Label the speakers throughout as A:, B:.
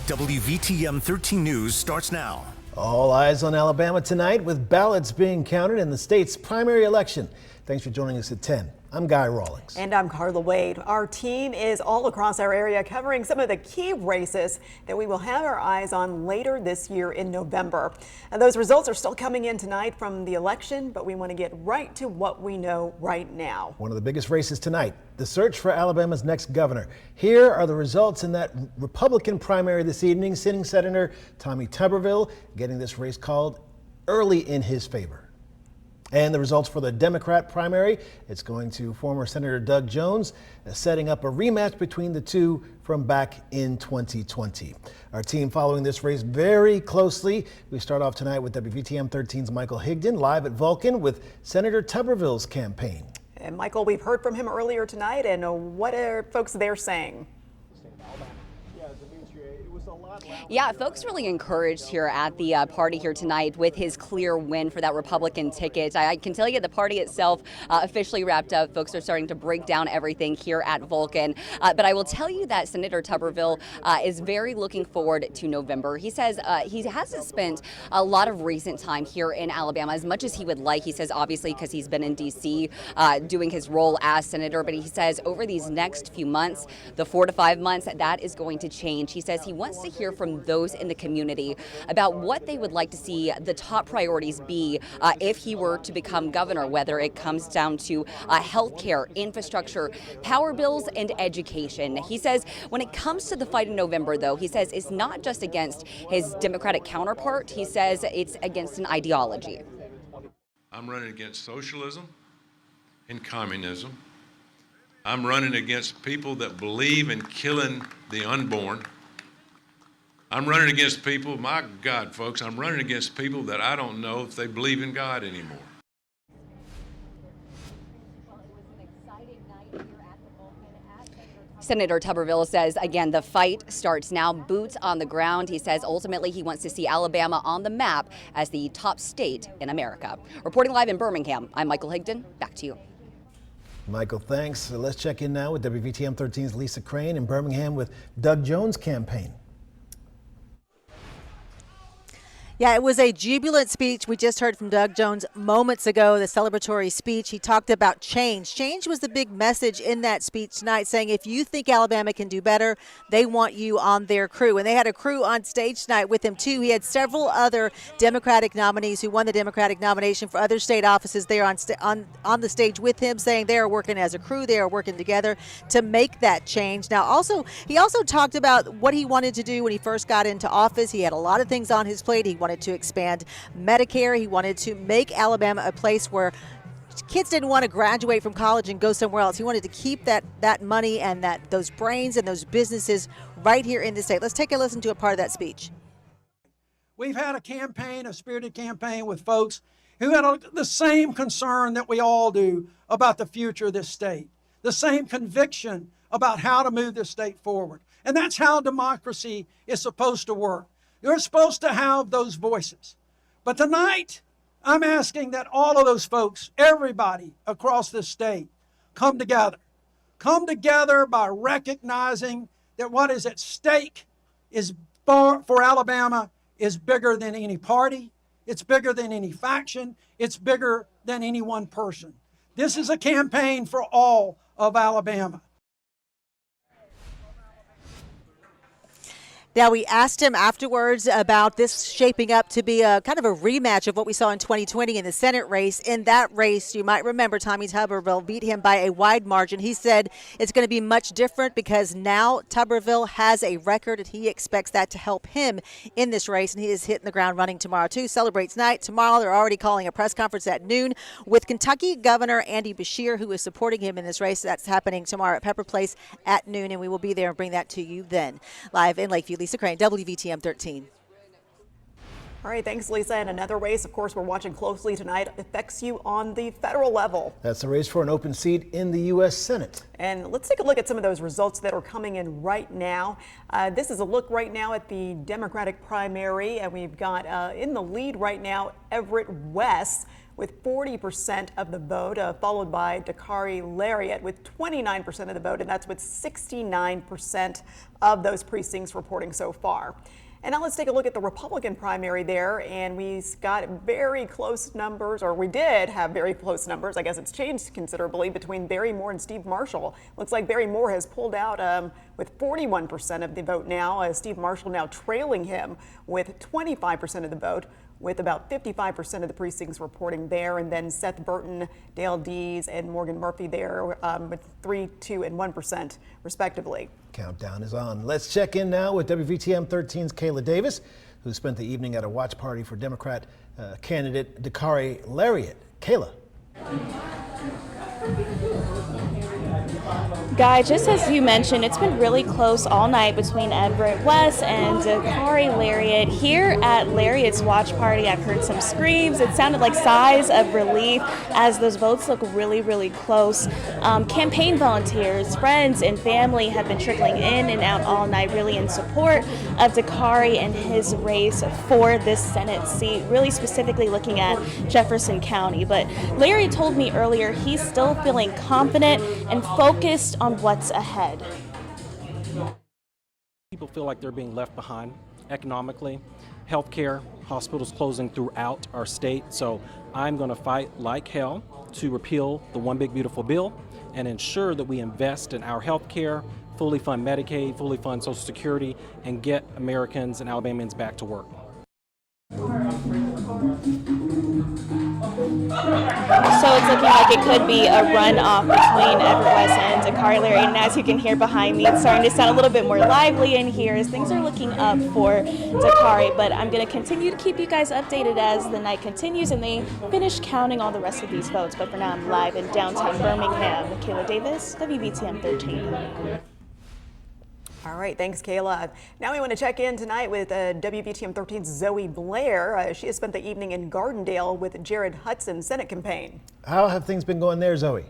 A: WVTM 13 News starts now.
B: All eyes on Alabama tonight with ballots being counted in the state's primary election. Thanks for joining us at 10. I'm Guy Rawlings.
C: And I'm Carla Wade. Our team is all across our area covering some of the key races that we will have our eyes on later this year in November. And those results are still coming in tonight from the election, but we want to get right to what we know right now.
B: One of the biggest races tonight, the search for Alabama's next governor. Here are the results in that Republican primary this evening. Sitting Senator Tommy Tubberville getting this race called early in his favor. And the results for the Democrat primary, it's going to former Senator Doug Jones, setting up a rematch between the two from back in 2020. Our team following this race very closely. We start off tonight with WVTM 13's Michael Higdon live at Vulcan with Senator Tubberville's campaign.
C: And Michael, we've heard from him earlier tonight, and what are folks there saying?
D: Yeah, folks really encouraged here at the party here tonight with his clear win for that Republican ticket. I can tell you the party itself officially wrapped up. Folks are starting to break down everything here at Vulcan. But I will tell you that Senator Tubberville is very looking forward to November. He says he hasn't spent a lot of recent time here in Alabama as much as he would like. He says obviously because he's been in D.C. Doing his role as senator. But he says over these next few months, the 4 to 5 months, that is going to change. He says he wants to hear from those in the community about what they would like to see the top priorities be if he were to become governor, whether it comes down to health care, infrastructure, power bills, and education. He says when it comes to the fight in November, though, he says it's not just against his Democratic counterpart. He says it's against an ideology.
E: I'm running against socialism and communism. I'm running against people that believe in killing the unborn. I'm running against people, my God, folks, I'm running against people that I don't know if they believe in God anymore.
D: Senator Tubberville says, again, the fight starts now, boots on the ground. He says ultimately he wants to see Alabama on the map as the top state in America. Reporting live in Birmingham, I'm Michael Higdon. Back to you.
B: Michael, thanks. So let's check in now with WVTM 13's Lisa Crane in Birmingham with Doug Jones' campaign.
F: Yeah, it was a jubilant speech. We just heard from Doug Jones moments ago, the celebratory speech. He talked about change. Change was the big message in that speech tonight, saying if you think Alabama can do better, they want you on their crew. And they had a crew on stage tonight with him, too. He had several other Democratic nominees who won the Democratic nomination for other state offices there on the stage with him, saying they are working as a crew. They are working together to make that change. Now, he also talked about what he wanted to do when he first got into office. He had a lot of things on his plate. He wanted to expand Medicare. He wanted to make Alabama a place where kids didn't want to graduate from college and go somewhere else. He wanted to keep that money and those brains and those businesses right here in the state. Let's take a listen to a part of that speech.
G: We've had a spirited campaign with folks who had the same concern that we all do about the future of this state, the same conviction about how to move this state forward. And that's how democracy is supposed to work. You're supposed to have those voices. But tonight, I'm asking that all of those folks, everybody across this state, come together. Come together by recognizing that what is at stake is for Alabama is bigger than any party. It's bigger than any faction. It's bigger than any one person. This is a campaign for all of Alabama.
F: Now, we asked him afterwards about this shaping up to be a kind of a rematch of what we saw in 2020 in the Senate race. In that race, you might remember Tommy Tubberville beat him by a wide margin. He said it's going to be much different because now Tubberville has a record and he expects that to help him in this race. And he is hitting the ground running tomorrow, too. Celebrates night. Tomorrow, they're already calling a press conference at noon with Kentucky Governor Andy Beshear, who is supporting him in this race. That's happening tomorrow at Pepper Place at noon, and we will be there and bring that to you then. Live in Lakeview, Lisa Crane, WVTM 13.
C: All right, thanks, Lisa. And another race, of course, we're watching closely tonight affects you on the federal level.
B: That's the race for an open seat in the U.S. Senate.
C: And let's take a look at some of those results that are coming in right now. This is a look right now at the Democratic primary, and we've got in the lead right now Everett West with 40% of the vote, followed by Dakari Lariat with 29% of the vote, and that's with 69% of those precincts reporting so far. And now let's take a look at the Republican primary there, and we got very close numbers, or we did have very close numbers. I guess it's changed considerably between Barry Moore and Steve Marshall. Looks like Barry Moore has pulled out with 41% of the vote now. Steve Marshall now trailing him with 25% of the vote, with about 55% of the precincts reporting there, and then Seth Burton, Dale Dees, and Morgan Murphy there with 3%, 2%, and 1% respectively.
B: Countdown is on. Let's check in now with WVTM 13's Kayla Davis, who spent the evening at a watch party for Democrat candidate Dakari Lariat. Kayla.
H: Guy, just as you mentioned, it's been really close all night between Everett West and Dakari Lariat. Here at Lariat's watch party, I've heard some screams. It sounded like sighs of relief as those votes look really, really close. Campaign volunteers, friends, and family have been trickling in and out all night, really in support of Dakari and his race for this Senate seat, really specifically looking at Jefferson County. But Larry told me earlier he's still feeling confident and focused on what's ahead.
I: People feel like they're being left behind economically, healthcare, hospitals closing throughout our state. So I'm going to fight like hell to repeal the One Big Beautiful Bill and ensure that we invest in our healthcare, fully fund Medicaid, fully fund Social Security, and get Americans and Alabamians back to work.
H: So it's looking like it could be a runoff between Everett West and Dakari Lariat. And as you can hear behind me, it's starting to sound a little bit more lively in here as things are looking up for Dakari. But I'm going to continue to keep you guys updated as the night continues and they finish counting all the rest of these votes. But for now, I'm live in downtown Birmingham. Kayla Davis, WVTM 13.
C: All right, thanks, Kayla. Now we want to check in tonight with WVTM 13's Zoe Blair. She has spent the evening in Gardendale with Jared Hudson, Senate campaign.
B: How have things been going there, Zoe?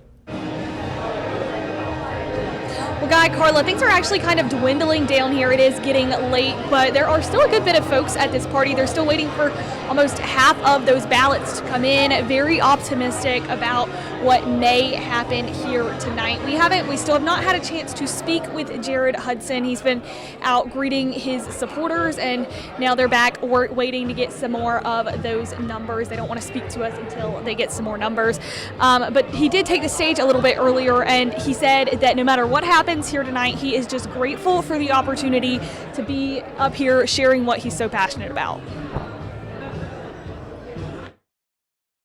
J: Well, Guy, Carla, things are actually kind of dwindling down here. It is getting late, but there are still a good bit of folks at this party. They're still waiting for almost half of those ballots to come in. Very optimistic about what may happen here tonight. We still have not had a chance to speak with Jared Hudson. He's been out greeting his supporters, and now they're back waiting to get some more of those numbers. They don't want to speak to us until they get some more numbers. But he did take the stage a little bit earlier, and he said that no matter what happens here tonight, he is just grateful for the opportunity to be up here sharing what he's so passionate about.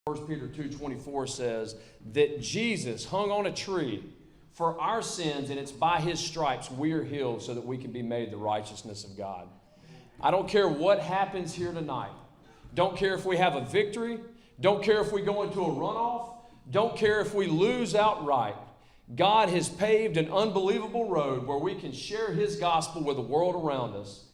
K: 1 Peter 2:24 says that Jesus hung on a tree for our sins, and it's by his stripes we are healed so that we can be made the righteousness of God. I don't care what happens here tonight. Don't care if we have a victory. Don't care if we go into a runoff. Don't care if we lose outright. God has paved an unbelievable road where we can share his gospel with the world around us.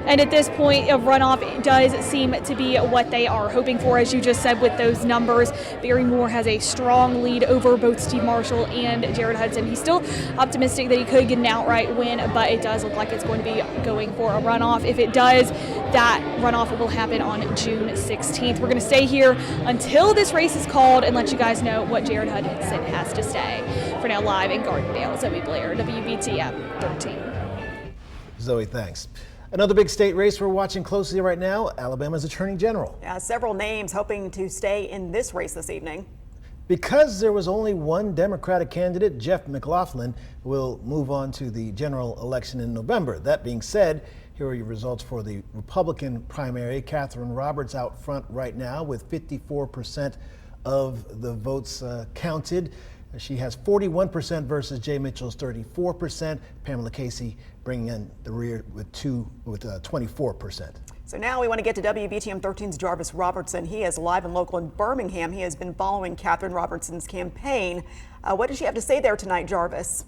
J: And at this point, a runoff does seem to be what they are hoping for, as you just said with those numbers. Barry Moore has a strong lead over both Steve Marshall and Jared Hudson. He's still optimistic that he could get an outright win, but it does look like it's going to be going for a runoff. If it does, that runoff will happen on June 16th. We're going to stay here until this race is called and let you guys know what Jared Hudson has to say. For now, live in Gardendale, Zoe Blair, WVTM 13.
B: Zoe, thanks. Another big state race we're watching closely right now, Alabama's Attorney General.
C: Yeah, several names hoping to stay in this race this evening.
B: Because there was only one Democratic candidate, Jeff McLaughlin will move on to the general election in November. That being said, here are your results for the Republican primary. Catherine Roberts out front right now with 54% of the votes counted. She has 41% versus Jay Mitchell's 34%. Pamela Casey bringing in the rear with 24%.
C: So now we want to get to WVTM 13's Jarvis Robertson. He is live and local in Birmingham. He has been following Catherine Robertson's campaign. What does she have to say there tonight, Jarvis?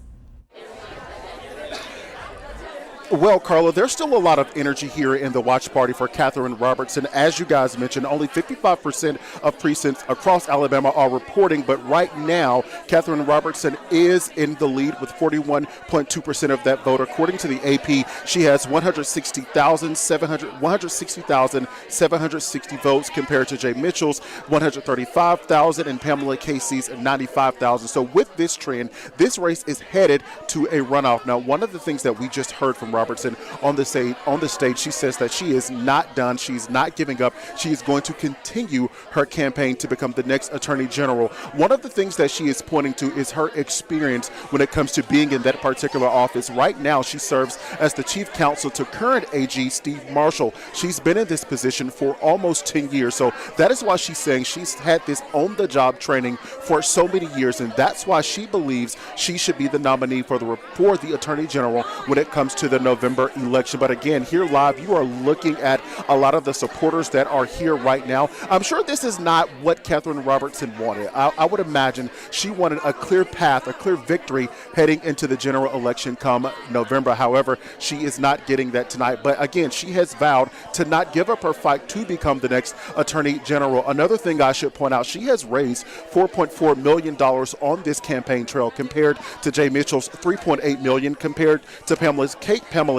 L: Well, Carla, there's still a lot of energy here in the watch party for Catherine Robertson. As you guys mentioned, only 55% of precincts across Alabama are reporting, but right now, Catherine Robertson is in the lead with 41.2% of that vote. According to the AP, she has 160,760 votes compared to Jay Mitchell's 135,000 and Pamela Casey's 95,000. So with this trend, this race is headed to a runoff. Now, one of the things that we just heard from Robertson on the stage, she says that she is not done. She's not giving up. She is going to continue her campaign to become the next Attorney General. One of the things that she is pointing to is her experience when it comes to being in that particular office. Right now, she serves as the chief counsel to current AG Steve Marshall. She's been in this position for almost 10 years. So that is why she's saying she's had this on-the-job training for so many years, and that's why she believes she should be the nominee for the Attorney General when it comes to the November election. But again, here live, you are looking at a lot of the supporters that are here right now. I'm sure this is not what Catherine Robertson wanted. I would imagine she wanted a clear path, a clear victory heading into the general election come November. However, she is not getting that tonight. But again, she has vowed to not give up her fight to become the next Attorney General. Another thing I should point out, she has raised $4.4 million on this campaign trail compared to Jay Mitchell's $3.8 million, compared to Pamela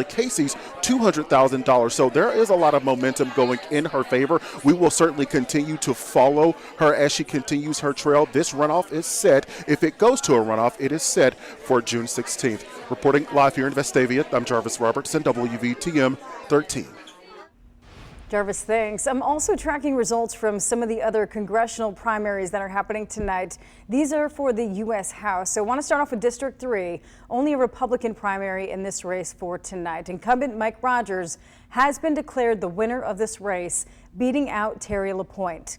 L: Casey's $200,000. So there is a lot of momentum going in her favor. We will certainly continue to follow her as she continues her trail. This runoff is set. If it goes to a runoff, it is set for June 16th. Reporting live here in Vestavia, I'm Jarvis Robertson, WVTM 13.
M: Jarvis, thanks. I'm also tracking results from some of the other congressional primaries that are happening tonight. These are for the U.S. House. So I want to start off with District 3, only a Republican primary in this race for tonight. Incumbent Mike Rogers has been declared the winner of this race, beating out Terry LaPointe.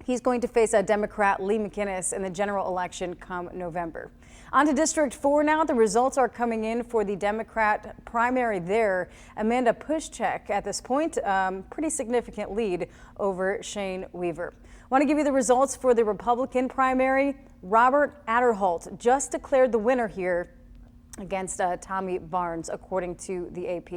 M: He's going to face a Democrat, Lee McInnes, in the general election come November. On to District 4 now. The results are coming in for the Democrat primary there. Amanda Pushchek at this point, pretty significant lead over Shane Weaver. Want to give you the results for the Republican primary. Robert Adderholt just declared the winner here against Tommy Barnes, according to the AP.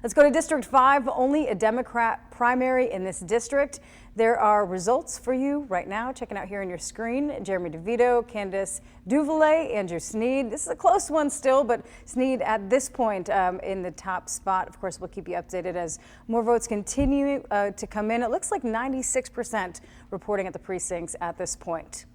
M: Let's go to District 5, only a Democrat primary in this district. There are results for you right now. Checking out here on your screen. Jeremy DeVito, Candace Duvalier, Andrew Sneed. This is a close one still, but Sneed at this point in the top spot. Of course, we'll keep you updated as more votes continue to come in. It looks like 96% reporting at the precincts at this point.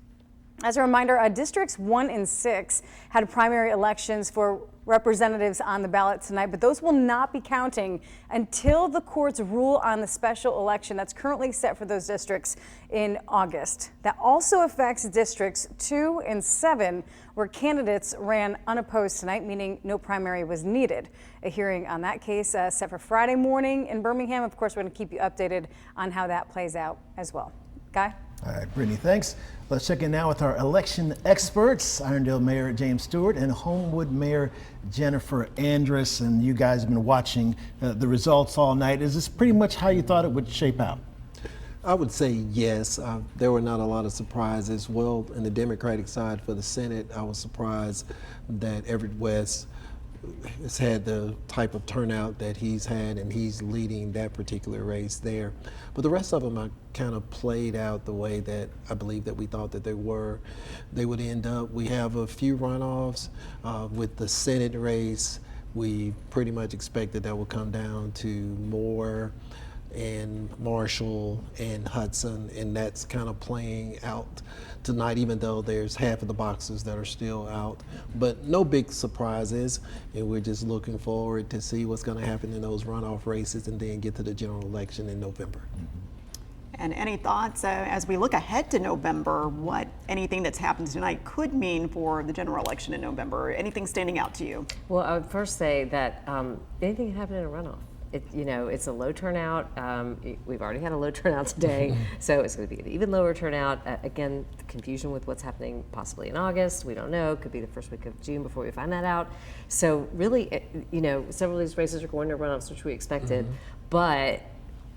M: As a reminder, Districts 1 and 6 had primary elections for representatives on the ballot tonight, but those will not be counting until the courts rule on the special election that's currently set for those districts in August. That also affects Districts 2 and 7, where candidates ran unopposed tonight, meaning no primary was needed. A hearing on that case set for Friday morning in Birmingham. Of course, we're going to keep you updated on how that plays out as well. Guy?
B: All right, Brittany, thanks. Let's check in now with our election experts, Irondale Mayor James Stewart and Homewood Mayor Jennifer Andrus. And you guys have been watching the results all night. Is this pretty much how you thought it would shape out?
N: I would say yes. There were not a lot of surprises. Well, in the Democratic side for the Senate, I was surprised that Everett West has had the type of turnout that he's had, and he's leading that particular race there. But the rest of them are kind of played out the way that I believe that we thought that they would end up. We have a few runoffs with the Senate race. We pretty much expected that would come down to Moore and Marshall and Hudson, and that's kind of playing out tonight, even though there's half of the boxes that are still out. But no big surprises, and we're just looking forward to see what's going to happen in those runoff races and then get to the general election in November.
C: And any thoughts as we look ahead to November, what anything that's happened tonight could mean for the general election in November? Anything standing out to you?
O: Well, I would first say that anything can happen in a runoff. It's a low turnout. We've already had a low turnout today, so it's going to be an even lower turnout. Again, the confusion with what's happening possibly in August, we don't know. Could be the first week of June before we find that out. So really, several of these races are going to runoffs, which we expected, but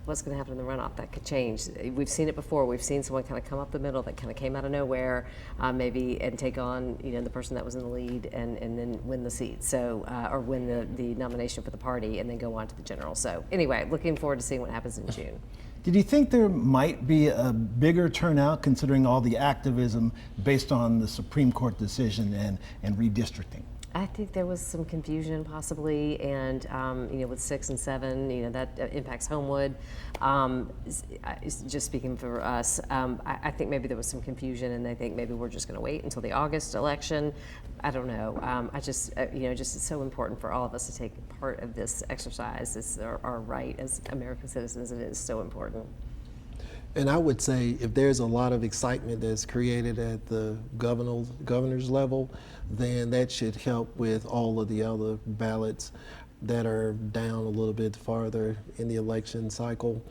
O: what's going to happen in the runoff. That could change. We've seen it before. We've seen someone kind of come up the middle that kind of came out of nowhere, maybe, and take on, you know, the person that was in the lead and then win the seat. So, or win the nomination for the party and then go on to the general. So anyway, looking forward to seeing what happens in June.
B: Did you think there might be a bigger turnout considering all the activism based on the Supreme Court decision and redistricting?
O: I think there was some confusion possibly, and you know, with 6 and 7, you know, that impacts Homewood. Just speaking for us, I think maybe there was some confusion, and they think maybe we're just going to wait until the August election. I don't know. I just, you know, just it's so important for all of us to take part of this exercise. It's our right as American citizens. It is so important.
N: And I would say if there's a lot of excitement that's created at the governor's level, then that should help with all of the other ballots that are down a little bit farther in the election cycle.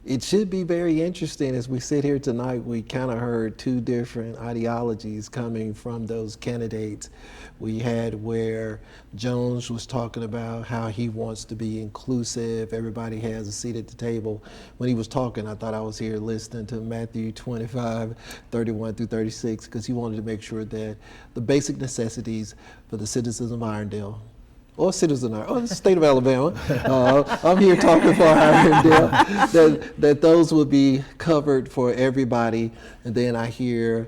N: It should be very interesting as we sit here tonight. We kind of heard two different ideologies coming from those candidates. We had where Jones was talking about how he wants to be inclusive, everybody has a seat at the table. When he was talking, I thought I was here listening to Matthew 25:31-36, because he wanted to make sure that the basic necessities for the citizens of Irondale, or citizen, or the state of Alabama, I'm here talking for Irondale, that those would be covered for everybody. And then I hear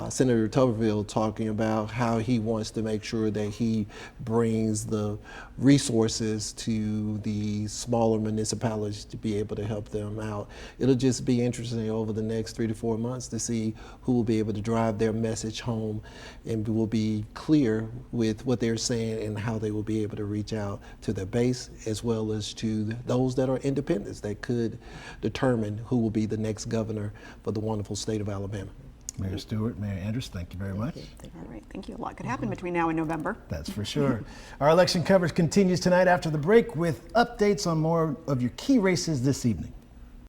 N: Senator Tubberville talking about how he wants to make sure that he brings the resources to the smaller municipalities to be able to help them out. It'll just be interesting over the next 3 to 4 months to see who will be able to drive their message home and will be clear with what they're saying and how they will be able to reach out to their base as well as to those that are independents that could determine who will be the next governor for the wonderful state of Alabama.
B: Mayor Stewart, Mayor Andrews, thank you very much.
C: All right, thank you. A lot could happen between now and November.
B: That's for sure. Our election coverage continues tonight after the break with updates on more of your key races this evening.